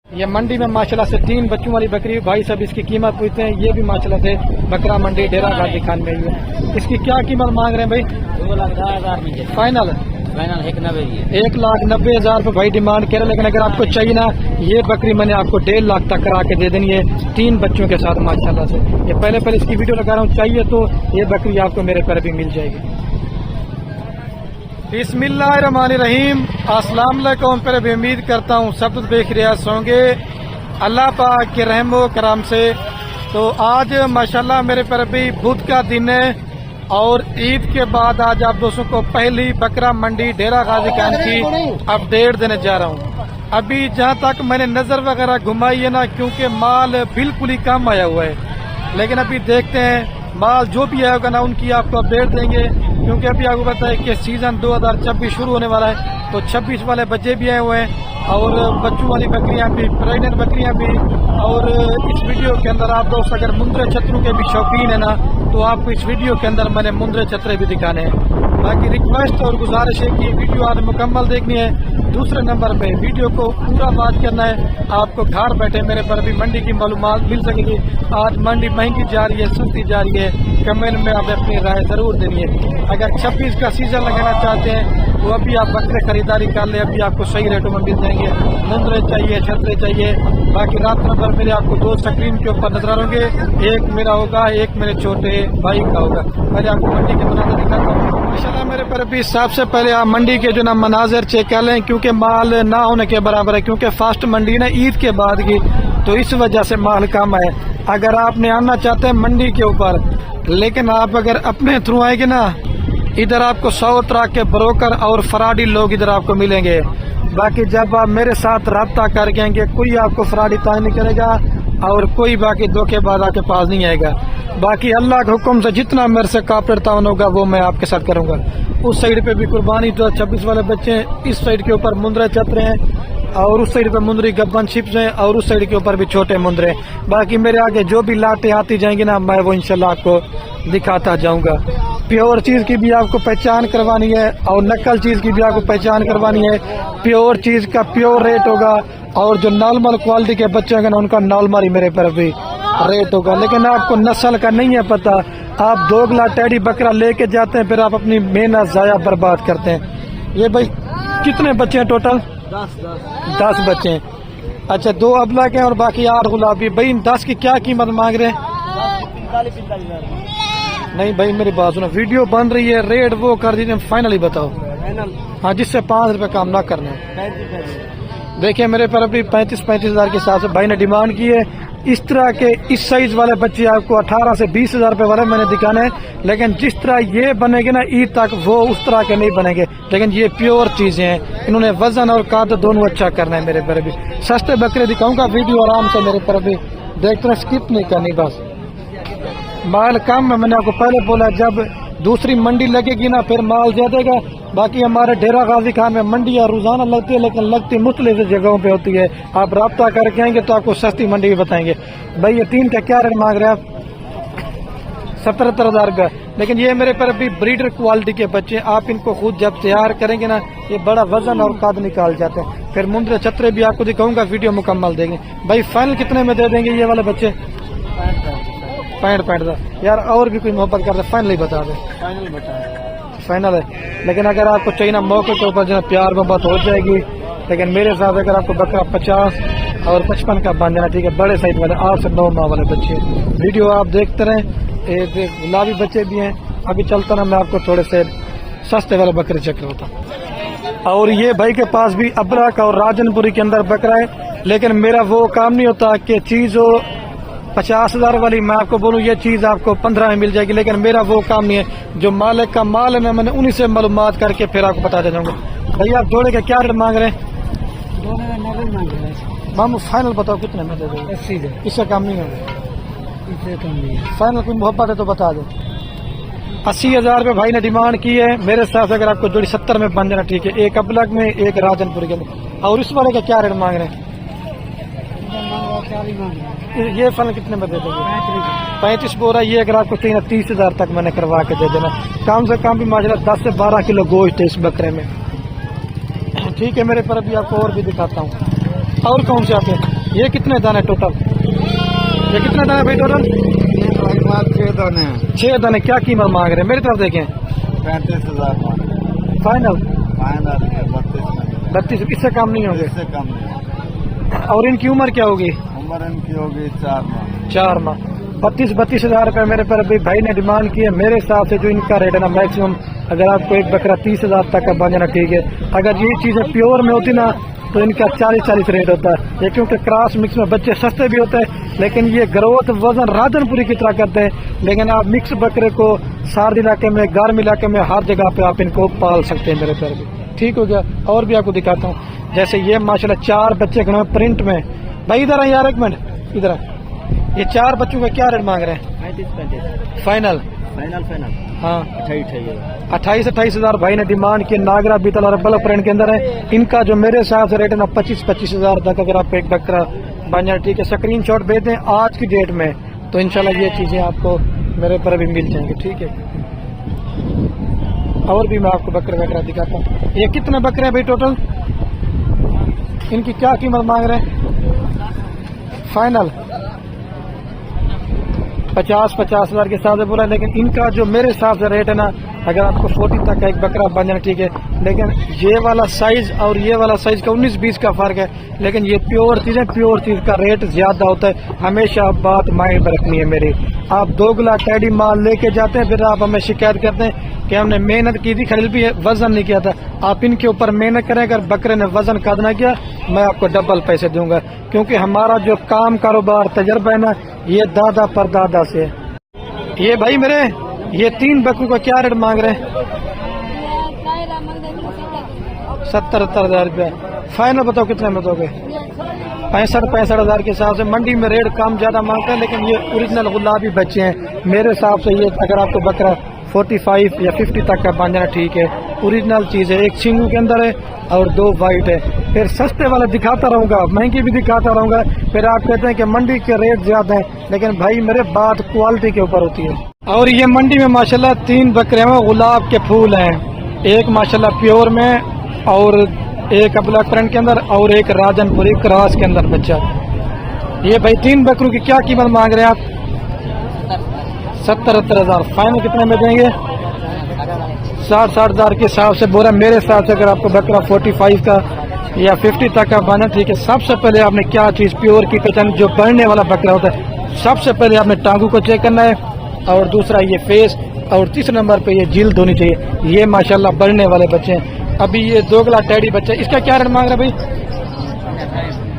ये मंडी में माशाल्लाह से 3 बच्चों वाली बकरी भाई साहब इसकी कीमत पूछते हैं। ये भी माशाल्लाह से बकरा मंडी डेरा गाजी खान में ही है। इसकी क्या कीमत मांग रहे हैं भाई? 2,10,000 फाइनल 1,90,000 रुपये भाई डिमांड कर रहे हैं। लेकिन अगर आपको चाहिए ना, ये बकरी मैंने आपको 1.5 लाख तक करा के दे देनी है 3 बच्चों के साथ माशाल्लाह से। ये पहले इसकी वीडियो लगा रहा हूँ, चाहिए तो ये बकरी आपको मेरे पर भी मिल जाएगी। बिस्मिल्लाहिर्रहमानिर्रहीम। अस्सलाम वालेकुम। पर भी उम्मीद करता हूँ सब कुछ देख रहे होंगे अल्लाह पाक के रहमो करम से। तो आज माशाल्लाह मेरे पर भी बुध का दिन है और ईद के बाद आज आप दोस्तों को पहली बकरा मंडी डेरा गाजी खान की अपडेट देने जा रहा हूँ। अभी जहाँ तक मैंने नजर वगैरह घुमाई है ना, क्योंकि माल बिल्कुल ही कम आया हुआ है, लेकिन अभी देखते हैं माल जो भी आएगा ना उनकी आपको अपडेट देंगे। क्योंकि अभी आपको पता है कि सीजन 2026 शुरू होने वाला है, तो 26 वाले बच्चे भी आए हुए हैं और बच्चों वाली बकरियां भी, प्रेग्नेंट बकरियां भी। और इस वीडियो के अंदर आप दोस्त अगर मुंद्रे छतरों के भी शौकीन है ना, तो आपको इस वीडियो के अंदर मैंने मुंद्रे छतरे भी दिखाने हैं। बाकी रिक्वेस्ट और गुजारिश है कि वीडियो आज मुकम्मल देखनी है। दूसरे नंबर पे वीडियो को पूरा बात करना है। आपको घर बैठे मेरे पर भी मंडी की मालूमात मिल सकेगी। आज मंडी महंगी जा रही है, सस्ती जा रही है, कमेंट में आप अपनी राय जरूर देनी है। अगर 26 का सीजन लगाना चाहते हैं तो अभी आप बकरे खरीदारी कर ले, अभी आपको सही रेटों में मिल जाएंगे। मुंद्रे चाहिए, छतरे चाहिए। बाकी रात नंबर मेरे आपको 2 स्क्रीन के ऊपर नजर आएंगे, एक मेरा होगा, एक मेरे छोटे भाई का होगा। पहले आपको मंडी के मनाजर दिखाता हूँ। इंशाल्लाह मेरे पर भी सबसे पहले आप मंडी के जो ना मनाजर चेक कर लें, क्योंकि माल ना होने के बराबर है। क्योंकि फास्ट मंडी ना ईद के बाद की, तो इस वजह से माल कम है। अगर आपने आना चाहते हैं मंडी के ऊपर, लेकिन आप अगर अपने थ्रू आएंगे ना, इधर आपको 100 तरह के ब्रोकर और फराडी लोग इधर आपको मिलेंगे। बाकी जब आप मेरे साथ रब्ता करके आएंगे, कोई आपको फराडी ताय नहीं करेगा और कोई बाकी धोखेबाज आपके पास नहीं आएगा। बाकी अल्लाह के हुक्म से जितना मेरे से कापड़ तावन होगा वो मैं आपके साथ करूंगा। उस साइड पे भी कुर्बानी 26 वाले बच्चे हैं, इस साइड के ऊपर मुंद्रे छतरे हैं और उस साइड पे मुंद्री गब्बन शिप्स हैं और उस साइड के ऊपर भी छोटे मुंद्रे। बाकी मेरे आगे जो भी लाटे आती जाएंगी ना, मैं वो इंशाल्लाह आपको दिखाता जाऊंगा। प्योर चीज की भी आपको पहचान करवानी है और नकल चीज की भी आपको पहचान करवानी है। प्योर चीज का प्योर रेट होगा और जो नॉर्मल क्वालिटी के बच्चे होंगे ना, उनका नॉर्मल ही मेरे पर भी रेट होगा। लेकिन आपको नस्ल का नहीं है पता, आप 2 गिला टेडी बकरा लेके जाते हैं, फिर आप अपनी मेहनत जाया बर्बाद करते हैं। ये भाई कितने बच्चे हैं टोटल? 10 बच्चे हैं। अच्छा, 2 अबला के और बाकी 8 गुलाबी। भाई 10 की क्या कीमत मांग रहे हैं? 45,000। नहीं भाई मेरी बात सुनो, वीडियो बन रही है, रेट वो कर दीजिए, फाइनली बताओ। हाँ, जिससे 5 रुपए काम ना करना है। देखिए मेरे पर अभी 35,000 के हिसाब से भाई ने डिमांड की है। इस तरह के इस साइज वाले बच्चे आपको 18 से 20,000 रुपए वाले मैंने दिखाने हैं, लेकिन जिस तरह ये बनेंगे ना ईद तक, वो उस तरह के नहीं बनेंगे। लेकिन ये प्योर चीजें हैं, इन्होंने वजन और काद दोनों अच्छा करना है। मेरे पर भी सस्ते बकरे दिखाऊंगा, वीडियो आराम से मेरे पर भी देखते रहे, स्किप नहीं करनी। बस माल कम है, मैंने आपको पहले बोला, जब दूसरी मंडी लगेगी ना फिर माल ज्यादा। बाकी हमारे डेरा गाजी खान में मंडियाँ रोजाना लगती है, लेकिन लगती मुख्तलिफ जगहों पे होती है। आप रब्ता करके आएंगे तो आपको सस्ती मंडी भी बताएंगे। भाई ये 3 का क्या रेट मांग रहे हैं आप? 77,000 रुपया। लेकिन ये मेरे पर भी ब्रीडर क्वालिटी के बच्चे, आप इनको खुद जब तैयार करेंगे ना, ये बड़ा वजन और कद निकाल जाते हैं। फिर मुंद्रे छतरे भी आपको दिखाऊंगा, वीडियो मुकम्मल देंगे। भाई फाइनल कितने में दे देंगे ये वाले बच्चे? 65 यार, और भी कोई मोहब्बत करते फाइनली बता दे। फाइनल है, लेकिन अगर आपको चाहिए ना मौके के ऊपर जो प्यार मोहब्बत हो जाएगी। लेकिन मेरे साथ अगर आपको बकरा 50 और 55 का बन जाना, ठीक है, बड़े साइज वाले 8 से 9 माह वाले बच्चे। वीडियो आप देखते रहें। गुलाबी बच्चे भी हैं। अभी चलता ना मैं आपको थोड़े से सस्ते वाले बकरे चेक होता। और ये भाई के पास भी अबरक और राजनपुरी के अंदर बकरा है, लेकिन मेरा वो काम नहीं होता कि चीज हो 50,000 वाली मैं आपको बोलूँ ये चीज आपको 15 में मिल जाएगी। लेकिन मेरा वो काम नहीं है, जो मालिक का माल है ना, मैंने उन्हीं से मालूमात करके फिर आपको बता दे जाऊंगा। भैया आप जोड़े का क्या रेट मांग रहे हैं? मामू फाइनल बताओ कितने में दे देंगे? 80। इससे कम नहीं होगा? इससे कम नहीं है। फाइनल कोई मोहब्बत है तो बता दो। 80,000 रुपये भाई ने डिमांड की है। मेरे साथ अगर आपको जोड़ी 70 में बन जाना, ठीक है। एक अबलग में, एक राजनपुर के अंदर। और इस वाले का क्या रेट मांग रहे हैं? ये फल कितने में दे देंगे? 35 बोरा। ये अगर आपको चाहिए 30,000 तक मैंने करवा के दे देना। कम से कम भी माशाल्लाह 10 से 12 किलो गोश्त है इस बकरे में, ठीक है। मेरे पर अभी आपको और भी दिखाता हूँ। और कौन से आते हैं? ये कितने दाने टोटल? ये कितने दाने भाई टोटल? 6 दाने हैं। 6 दाने। क्या कीमत मांग रहे हैं? मेरी तरफ देखें। 35,000 फाइनल। फाइनल 32। 32। इससे कम नहीं होंगे? इससे कम नहीं। और इनकी उम्र क्या होगी? उम्र इनकी होगी 4 माह। 4 माह। 32,000 रुपये मेरे पर अभी भाई ने डिमांड की है। मेरे हिसाब से जो इनका रेट है ना, मैक्सिमम अगर आपको एक बकरा 30,000 तक का बन जाना ठीक है। अगर ये चीज़ें प्योर में होती ना तो इनका 40 रेट होता है। ये क्योंकि क्रॉस मिक्स में बच्चे सस्ते भी होते हैं, लेकिन ये ग्रोथ वजन राजनपुरी की तरह करते हैं। लेकिन आप मिक्स बकरे को सार्द इलाके में, गर्म इलाके में, हर जगह पे आप इनको पाल सकते हैं मेरे पर भी। ठीक हो गया। और भी आपको दिखाता हूँ। जैसे ये माशाल्लाह 4 बच्चे खड़े हैं प्रिंट में। भाई इधर है यार, एक मिनट इधर है। ये 4 बच्चों का क्या रेट मांग रहे हैं? 35-35 फाइनल। फाइनल। हाँ 28,000 भाई ने डिमांड की। नागरा बीतल और बल्ब प्रिंट के अंदर है। इनका जो मेरे हिसाब से रेट है ना 25,000 तक अगर आप एक बकरा बन जाए ठीक है। स्क्रीनशॉट भेज दें आज की डेट में तो इंशाल्लाह ये चीजें आपको मेरे पर भी मिल जाएंगी। ठीक है। और भी मैं आपको बकरे वगैरह दिखाता हूँ। ये कितने बकरे हैं भाई टोटल? इनकी क्या कीमत मांग रहे हैं? फाइनल 50,000 के हिसाब से पूरा। लेकिन इनका जो मेरे हिसाब से रेट है ना, अगर आपको 40 तक का एक बकरा बन जाना ठीक है। लेकिन ये वाला साइज और ये वाला साइज का 19-20 का फर्क है। लेकिन ये प्योर चीज का रेट ज्यादा होता है। हमेशा आप बात माइंड में रखनी है मेरी। आप 2 गिलास टैडी माल लेके जाते हैं, फिर आप हमें शिकायत करते हैं कि हमने मेहनत की थी, खरीद भी वजन नहीं किया था। आप इनके ऊपर मेहनत करें। अगर बकरे ने वजन कद ना किया मैं आपको डबल पैसे दूंगा, क्योंकि हमारा जो काम कारोबार तजर्बा है ना ये दादा परदादा से है। ये भाई मेरे ये 3 बकरों का क्या रेट मांग रहे हैं? 70,000 रुपया। फाइनल बताओ कितने में दोगे? 65,000 के हिसाब से। मंडी में रेट कम ज्यादा मांगते हैं, लेकिन ये ओरिजिनल गुलाबी बच्चे हैं। मेरे हिसाब से ये अगर आपको बकरा 45 या 50 तक का बन जाना ठीक है। ओरिजिनल चीज है। एक छिंगू के अंदर है और 2 वाइट है। फिर सस्ते वाला दिखाता रहूंगा, महंगी भी दिखाता रहूंगा। फिर आप कहते हैं कि मंडी के रेट ज्यादा है, लेकिन भाई मेरे बात क्वालिटी के ऊपर होती है। और ये मंडी में माशाल्लाह 3 बकरे में गुलाब के फूल हैं। एक माशाल्लाह प्योर में और एक अपना प्रिंट के अंदर और एक राजनपुरी क्रॉस के अंदर बच्चा। ये भाई 3 बकरों की क्या कीमत मांग रहे हैं आप? 70,000। फाइनल कितने में देंगे? 60,000 के हिसाब से बोरा। मेरे हिसाब से अगर आपको बकरा 45 का या 50 तक का बना ठीक है। सबसे पहले आपने क्या चीज प्योर की पहचान, जो बढ़ने वाला बकरा होता है सबसे पहले आपने टांगों को चेक करना है, और दूसरा ये फेस, और तीसरे नंबर पे ये जिल्द होनी चाहिए। ये माशाल्लाह बढ़ने वाले बच्चे हैं। अभी ये 2 गिलास टैडी बच्चा, इसका क्या रेट मांग रहे हैं भाई?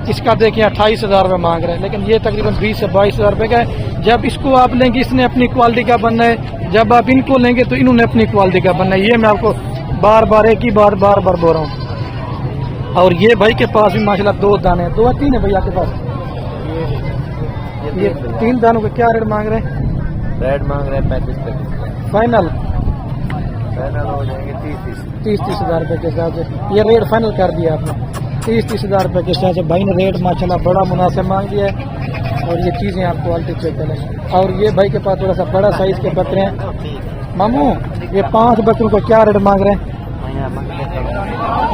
इसका देखिए 28,000 रुपये मांग रहे हैं, लेकिन ये तकरीबन 20 से 22,000 रुपये का है। जब इसको आप लेंगे इसने अपनी क्वालिटी का बनना है, जब आप इनको लेंगे तो इन्होंने अपनी क्वालिटी का बनना है। ये मैं आपको बार बार बोल रहा हूँ। और ये भाई के पास भी माशाल्लाह 2 दाने हैं। 2 या 3 है भैया के पास? ये 3 दानों का क्या रेट मांग रहे हैं? रेट मांग रहे हैं 35 तक। फाइनल हो जाएंगे 30,000 रुपये के हिसाब से। ये रेट फाइनल कर दिया आपने 30,000 रुपये के हिसाब से। भाई ने रेट माशाल्लाह बड़ा मुनासिब मांग दिया है। और ये चीजें आप क्वालिटी चेक करें। और ये भाई के पास थोड़ा सा बड़ा साइज के बकरे हैं। मामू ये 5 बकरों को क्या रेट मांग रहे हैं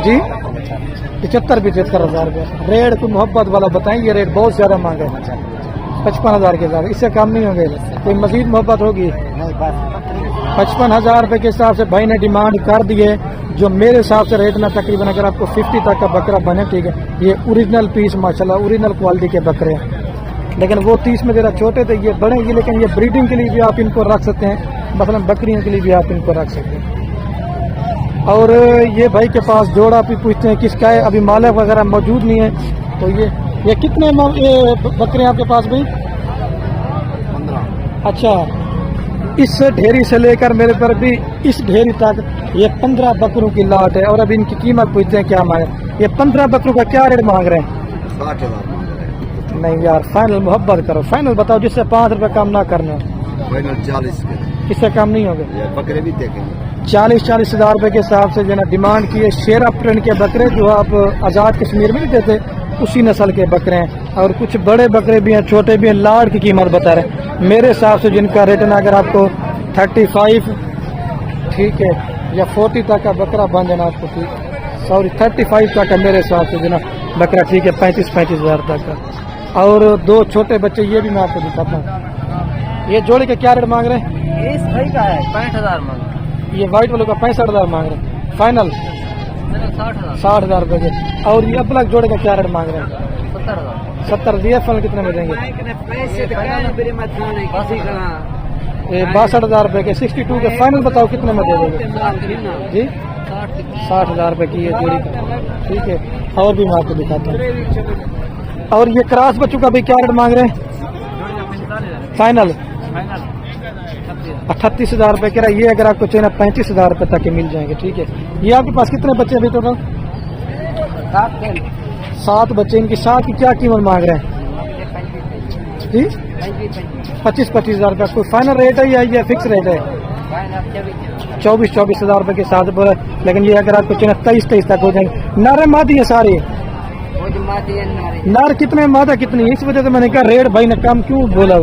जी? 75,000 रुपये। रेट को मोहब्बत वाला बताएं। ये रेट बहुत ज्यादा मांगे 55,000 के हिसाब। इससे कम नहीं होंगे। कोई मजीद मोहब्बत होगी? 55,000 रुपये के हिसाब से भाई ने डिमांड कर दी है। जो मेरे हिसाब से रेट ना तकरीबन अगर आपको 50 तक का बकरा बने ठीक है। ये ओरिजिनल पीस माशाल्लाह ओरिजिनल क्वालिटी के बकरे हैं। लेकिन वो 30 में जरा छोटे थे, ये बढ़ेंगे। लेकिन ये ब्रीडिंग के लिए भी आप इनको रख सकते हैं, मतलब बकरियों के लिए भी आप इनको रख सकते हैं। और ये भाई के पास जोड़ा भी पूछते हैं किसका है, अभी मालिक वगैरह मौजूद नहीं है। तो ये कितने बकरे आपके पास भाई? 15। अच्छा, इस ढेरी से लेकर मेरे पर भी इस ढेरी तक ये 15 बकरों की लाट है। और अभी इनकी कीमत पूछते हैं क्या मांगे। ये 15 बकरों का क्या रेट मांग रहे हैं? 60,000। नहीं यार, फाइनल मोहब्बत करो। फाइनल बताओ जिससे 5 रुपए कम ना करना। फाइनल 40 के। इससे कम नहीं होगा? बकरे भी देखेंगे 40,000 रुपए के हिसाब से जो ना डिमांड की है। शेरा प्रिंट के बकरे जो आप आज़ाद कश्मीर में नहीं देते उसी नस्ल के बकरे हैं। और कुछ बड़े बकरे भी हैं, छोटे भी हैं। लाट की कीमत बता रहे हैं मेरे हिसाब से जिनका रेट ना अगर आपको 35 ठीक है या 40 तक का बकरा बन जाना आपको ठीक, सॉरी 35 तक का मेरे हिसाब से जो ना बकरा, ठीक है, 35-35 हज़ार तक का। और दो छोटे बच्चे ये भी मैं आपको दिखाता हूँ। ये जोड़े का क्या रेट मांग रहे हैं? इस भाई का है 65,000 मांग। ये व्हाइट वालों का 65,000 मांग रहे हैं फाइनल, 60,000 रुपए के। और ये ब्लैक जोड़े का क्या रेट मांग रहे हैं? 70 दिए, फाइनल कितने में देंगे? ये 62,000 रुपए के, 62 के फाइनल बताओ कितने में दे देंगे जी? 60,000 रुपए की ये जोड़ी का, ठीक है। और भी मैं आपको दिखाता हूँ। और ये क्रॉस बच्चों का भी क्या रेट मांग रहे हैं फाइनल? 38,000 रुपए कह रहा है। ये अगर आपको चाहिए 35,000 रुपए तक के मिल जाएंगे, ठीक है। ये आपके पास कितने बच्चे अभी टोटल? 7 बच्चे। इनकी 7 की क्या कीमत मांग रहे हैं जी? 25-25 हज़ार रुपये। कोई फाइनल रेट है या ये फिक्स रेट है? 24-24 हज़ार रुपये के साथ बोला। लेकिन ये अगर आपको चाहिए 23-23 तक हो जाएंगे। नारे मादी है सारे? नार कितने मादा कितनी? इस वजह से मैंने कहा रेट भाई ने कम क्यों बोला?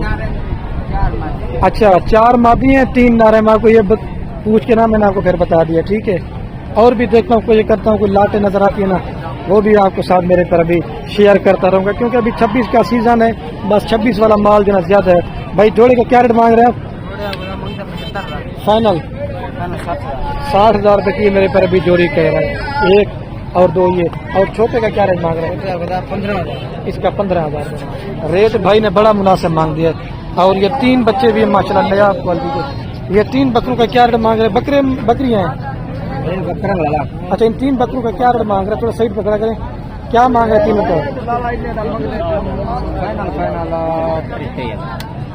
अच्छा, 4 मादी हैं, 3 नारे। मैं आपको ये पूछ के ना मैंने आपको फिर बता दिया, ठीक है। और भी देखता हूँ, कोई करता हूँ, कोई लाटे नजर आती है ना, वो भी आपको साथ मेरे पर अभी शेयर करता रहूँगा, क्योंकि अभी 26 का सीजन है। बस 26 वाला माल जो ना ज्यादा है। भाई जोड़े का क्या रेट मांग रहे हैं आप फाइनल? 60,000 रुपये की मेरे पर अभी जोड़ी कह रहा है। 1 और 2 ये। और छोटे का क्या रेट मांग रहे हैं? 15,000। इसका 15,000 रेट भाई ने बड़ा मुनासिब मांग दिया। और ये 3 बच्चे भी माशाल्लाह नया क्वालिटी के। ये 3 बकरों का क्या रेट मांग रहे हैं? बकरे बकरियां हैं? अच्छा, इन 3 बकरों का क्या रेट मांग रहे हैं? थोड़ा साइड पकड़ा करें। क्या मांग रहे हैं तीनों का?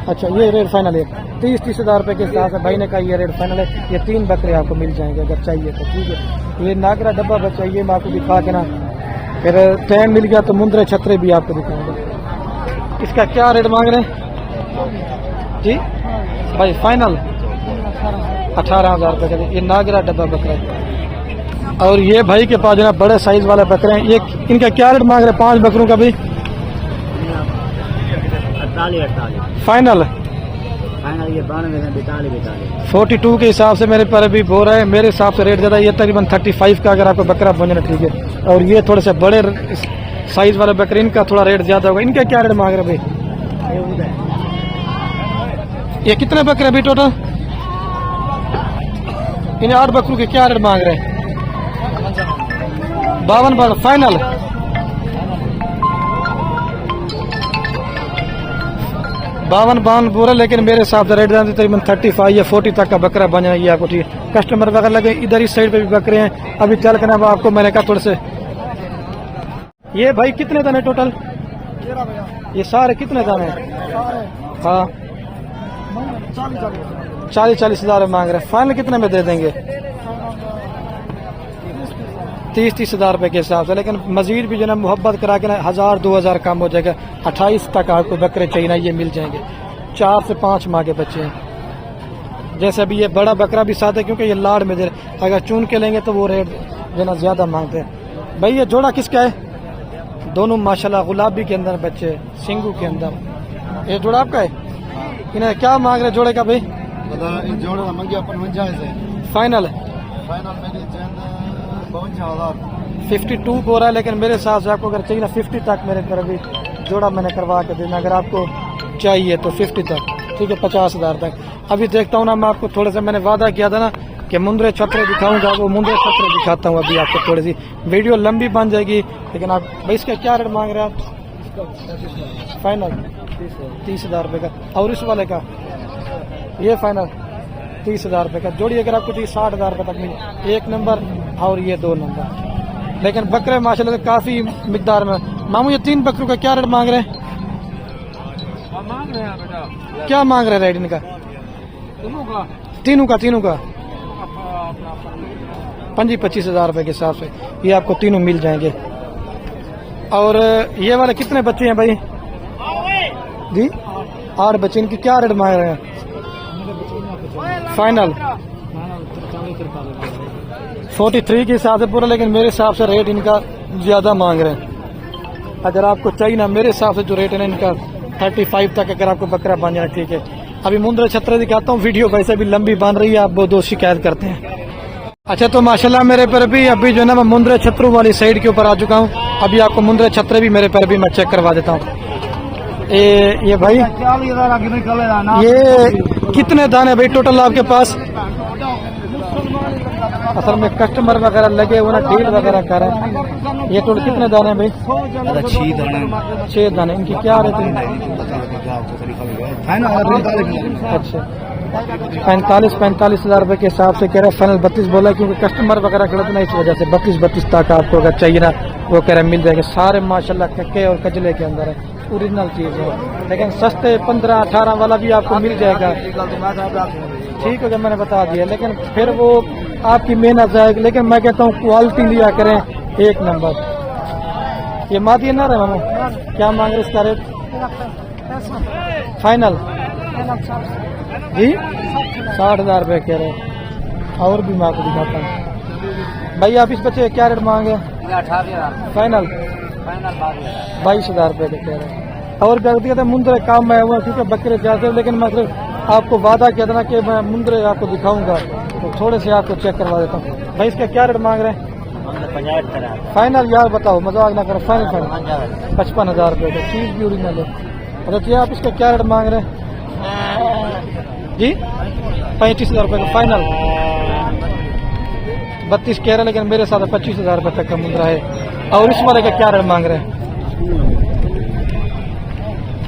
अच्छा, ये रेट फाइनल है 30-30 हज़ार रुपये के हिसाब से भाई ने कहा ये रेट फाइनल है। ये 3 बकरे आपको मिल जाएंगे अगर चाहिए तो, ठीक है। ये नागरा डब्बा बच्चा ये मैं आपको दिखा के ना, फिर टाइम मिल गया तो मुंदरे छतरे भी आपको दिखाऊंगा। इसका क्या रेट मांग रहे हैं जी भाई? फाइनल 18,000 रुपये का। ये नागरा डब्बा बकरा है। और ये भाई के पास जो ना बड़े साइज वाले बकरे हैं, ये इनका क्या रेट मांग रहे हैं 5 बकरों का भी? 48 फाइनल ये 42 42 के हिसाब से मेरे पर अभी बोल रहा है। मेरे हिसाब से रेट ज्यादा, ये तकरीबन 35 का अगर आपको बकरा बन ठीक है। और ये थोड़े से बड़े साइज वाले बकरे, इनका थोड़ा रेट ज्यादा होगा। इनका क्या रेट मांग रहे हैं भाई? ये कितने बकरे अभी टोटल? इन 8 बकरों के क्या रेट मांग रहे हैं? 52 फाइनल। बावन पूरा। लेकिन मेरे हिसाब से रेट तकरीबन 35 या 40 तक का बकरा बन जाएगी आपको, ठीक है। कस्टमर वगैरह लगे इधर इस साइड पे भी बकरे हैं। अभी चल कर ना आपको मैंने कहा थोड़े से। ये भाई कितने दाने टोटल? ये सारे कितने दाने? हाँ, 40-40 हज़ार मांग रहे हैं। फाइनल कितने में दे देंगे? 30-30 हज़ार रुपये के हिसाब से। लेकिन मजीद भी जो ना मोहब्बत करा के ना 1,000-2,000 कम हो जाएगा। 28 तक आपको बकरे चाहिए ना, ये मिल जाएंगे। 4 से 5 माह के बच्चे हैं। जैसे अभी ये बड़ा बकरा भी साथ है, क्योंकि ये लाड़ में दे, अगर चुन के लेंगे तो वो रेट जो ना ज्यादा मांगते हैं। भाई ये जोड़ा किसका है? दोनों माशाल्लाह गुलाबी के अंदर बच्चे, सिंगू के अंदर। ये जोड़ा आपका है? इन्हें क्या मांग रहे जोड़े का भाई? जोड़ा मंगिया 55 फाइनल 52 हो रहा है। लेकिन मेरे हिसाब से आपको अगर चाहिए ना 50 तक मेरे पर अभी जोड़ा मैंने करवा के देना। अगर आपको चाहिए तो 50 तक, ठीक है, 50,000 तक। अभी देखता हूँ ना, मैं आपको थोड़ा सा मैंने वादा किया था ना कि मुंदरे छतरे दिखाऊंगा, वो मुंदरे छतरे दिखाता हूँ। अभी आपको थोड़ी सी वीडियो लंबी बन जाएगी। लेकिन आप भाई इसका क्या रेट मांग रहे हैं आप? फाइनल 30,000 रुपये का। और इस वाले का ये फाइनल 30,000 रुपये का जोड़ी। अगर आपको चाहिए 60,000 रुपये तक मिले, 1 नंबर और ये 2 नंबर। लेकिन बकरे माशाल्लाह काफी मिकदार में। मामू ये 3 बकरों का क्या रेट मांग रहे हैं? क्या मांग रहे हैं रेट इनका? तीनों का 25 हज़ार रुपये के हिसाब से ये आपको तीनों मिल जाएंगे। और ये वाले कितने बच्चे हैं भाई जी? 8 बच्चे। इनकी क्या रेट मांग रहे हैं? फाइनल 43 के हिसाब से पूरा। लेकिन मेरे हिसाब से रेट इनका ज्यादा मांग रहे हैं। अगर आपको चाहिए ना, मेरे हिसाब से जो रेट है ना इनका 35 तक अगर आपको बकरा बन जाए, ठीक है। अभी मुंदरे छतरे दिखाता हूँ। वीडियो वैसे भी लंबी बन रही है, आप वो 2 शिकायत करते हैं। अच्छा तो माशाल्लाह मेरे पर भी अभी जो है ना मैं मुंद्रे छतरू वाली साइड के ऊपर आ चुका हूँ। अभी आपको मुंद्रे छतरे भी मेरे पर भी मैं चेक करवा देता हूँ। ये भाई ये कितने दाने भाई टोटल आपके पास? असल में कस्टमर वगैरह लगे हुए ना डील वगैरह कर रहे हैं। ये टोटल कितने दाने हैं भाई? 6 दाने। इनकी क्या रेट है? अच्छा 45,000 रुपए के हिसाब से कह रहे हैं। फाइनल 32 बोला क्योंकि कस्टमर वगैरह गलत ना, इस वजह से 32 तक आपको अगर चाहिए ना वो कह रहे हैं मिल जाएंगे। सारे माशाल्लाह कक्के और कजले के अंदर है, ओरिजिनल चीज है। लेकिन सस्ते 15-18 वाला भी आपको मिल जाएगा। ठीक है मैंने बता दिया, लेकिन फिर वो आपकी मेहनत जाएगी। लेकिन मैं कहता हूँ क्वालिटी लिया करें एक नंबर। ये मादी ना रहे मामू, क्या मांग रहे इसका रेट? फाइनल जी 60,000 रुपये कह रहे। और भी मैं आपको दिखाता हूँ भाई। आप इस बच्चे का क्या रेट मांगे? फाइनल 22,000 रुपये के कह रहे। और क्या कहते हैं मुंद्रे काम में हुआ क्योंकि बकरे जाते हैं, लेकिन मैं आपको वादा किया था ना कि मैं मुंद्रे आपको दिखाऊंगा, तो थोड़े से आपको चेक करवा देता हूँ। भाई इसका क्या रेट मांग रहे हैं? फाइनल यार बताओ, मजाक ना करो। फाइनल 55,000 रुपये का चीज भी ओरिजिनल है। अच्छा जी आप इसका क्या रेट मांग रहे हैं जी? 35,000 रुपये का फाइनल। 32 कह रहे हैं, लेकिन मेरे साथ 25,000 रुपये तक का मुंद्रा है। और इस वाले का क्या रेट मांग रहे हैं?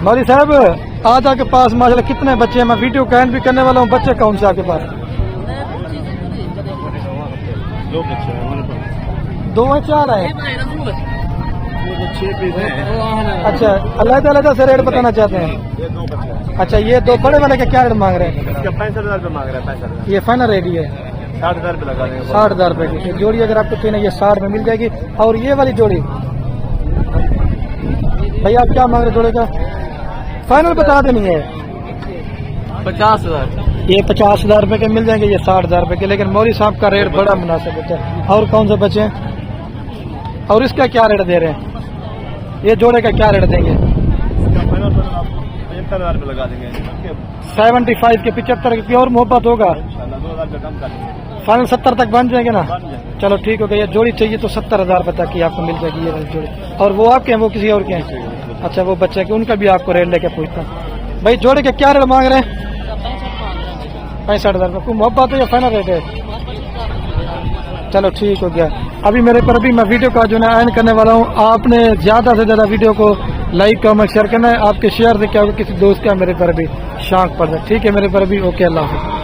मौली साहब आज आपके पास माशाल्लाह कितने बच्चे हैं? मैं वीडियो कैन भी करने वाला हूँ। बच्चे कौन से आपके पास? 2 बच्चे हैं। 2 है 4 है? अच्छा अलग से रेट बताना चाहते हैं? अच्छा ये 2 बड़े वाले का क्या रेट मांग रहे हैं? 65,000 रुपये मांग रहा है। 65,000 ये फाइनल रेट ही है। 60,000 रुपये लगा देंगे। 60,000 रुपये की जोड़ी अगर आपको चाहिए ये 60 में मिल जाएगी। और ये वाली जोड़ी भैया आप क्या मांग रहे जोड़े का? फाइनल बता देनी है। 50,000। ये 50,000 रुपये के मिल जाएंगे, ये 60,000 रुपये के। लेकिन मौली साहब का रेट बड़ा मुनासिब है। और कौन से बचे हैं? और इसका क्या रेट दे रहे हैं? ये जोड़े का क्या रेट देंगे? 75,000 रुपये लगा देंगे। 75 के 75 की और मोहब्बत होगा। 2,000 रुपये कम कर देंगे। फाइनल 70 तक बन जाएंगे ना? चलो ठीक हो गया। ये जोड़ी चाहिए तो 70,000 रुपये तक की आपको मिल जाएगी ये वाली जोड़ी। और वो आपके हैं वो किसी और के हैं? अच्छा वो बच्चे के, उनका भी आपको रेट लेके पूछता हूँ। भाई जोड़े के क्या रेट मांग रहे हैं? 65,000 रुपये। कोई मोहब्बत है या फाइनल रेट है? चलो ठीक हो गया। अभी मेरे पर भी मैं वीडियो का जो है एंड करने वाला हूँ। आपने ज़्यादा से ज़्यादा वीडियो को लाइक कमेंट शेयर करना है। आपके शेयर से क्या होगा किसी दोस्त का मेरे पर भी शांक पड़ जाए। ठीक है मेरे पर भी। ओके अल्लाह हाफ़िज़।